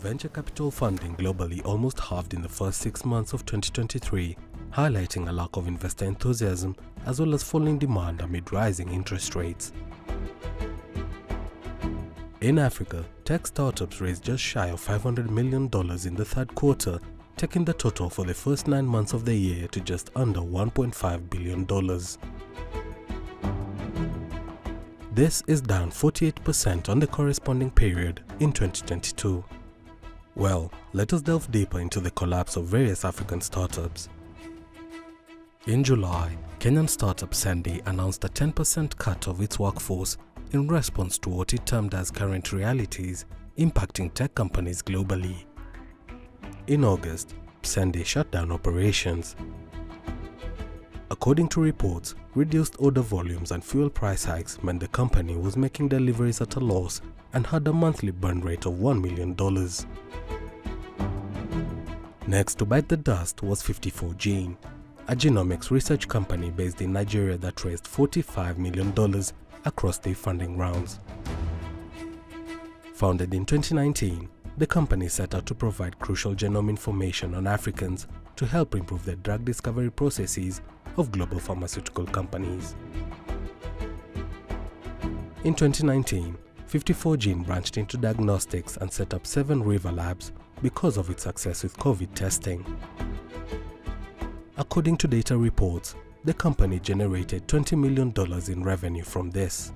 Venture capital funding globally almost halved in the first 6 months of 2023, highlighting a lack of investor enthusiasm as well as falling demand amid rising interest rates. In Africa, tech startups raised just shy of $500 million in the third quarter, taking the total for the first 9 months of the year to just under $1.5 billion. This is down 48% on the corresponding period in 2022. Well, let us delve deeper into the collapse of various African startups. In July, Kenyan startup Sandy announced a 10% cut of its workforce in response to what it termed as current realities impacting tech companies globally. In August, Sandy shut down operations. According to reports, reduced order volumes and fuel price hikes meant the company was making deliveries at a loss and had a monthly burn rate of $1 million. Next to bite the dust was 54Gene, a genomics research company based in Nigeria that raised $45 million across their funding rounds. Founded in 2019, the company set out to provide crucial genome information on Africans to help improve the drug discovery processes of global pharmaceutical companies. In 2019, 54Gene branched into diagnostics and set up 7 River Labs because of its success with COVID testing. According to data reports, the company generated $20 million in revenue from this.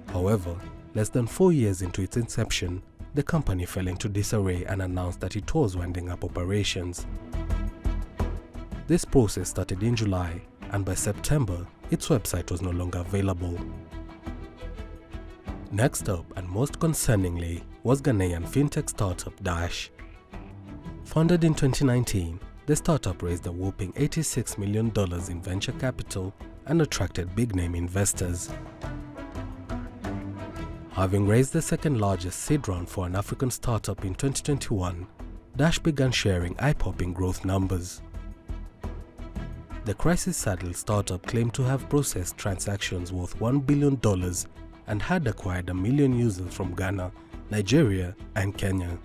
However, less than 4 years into its inception, the company fell into disarray and announced that it was winding up operations. This process started in July, and by September, its website was no longer available. Next up, and most concerningly, was Ghanaian fintech startup Dash. Founded in 2019, the startup raised a whopping $86 million in venture capital and attracted big-name investors. Having raised the second largest seed round for an African startup in 2021, Dash began sharing eye-popping growth numbers. The crisis-saddled startup claimed to have processed transactions worth $1 billion and had acquired 1 million users from Ghana, Nigeria, and Kenya.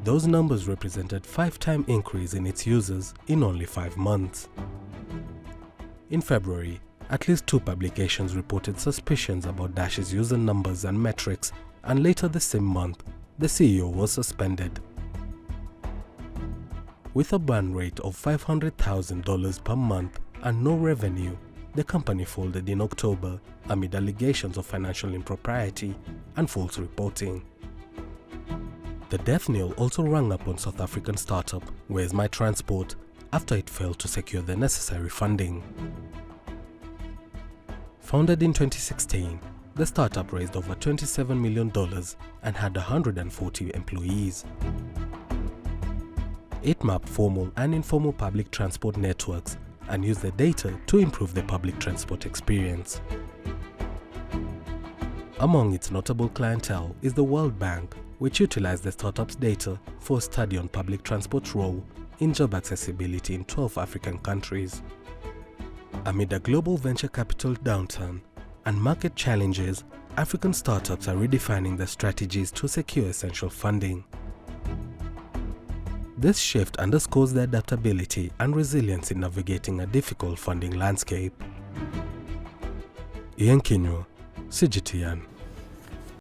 Those numbers represented 5-time increase in its users in only 5 months. In February, at least 2 publications reported suspicions about Dash's user numbers and metrics, and later the same month, the CEO was suspended. With a burn rate of $500,000 per month and no revenue, the company folded in October amid allegations of financial impropriety and false reporting. The death knell also rang up on South African startup Where's My Transport after it failed to secure the necessary funding. Founded in 2016, the startup raised over $27 million and had 140 employees. It mapped formal and informal public transport networks and used the data to improve the public transport experience. Among its notable clientele is the World Bank, which utilized the startup's data for a study on public transport's role in job accessibility in 12 African countries. Amid a global venture capital downturn and market challenges, African startups are redefining their strategies to secure essential funding. This shift underscores their adaptability and resilience in navigating a difficult funding landscape. Ian Kinyo, CGTN.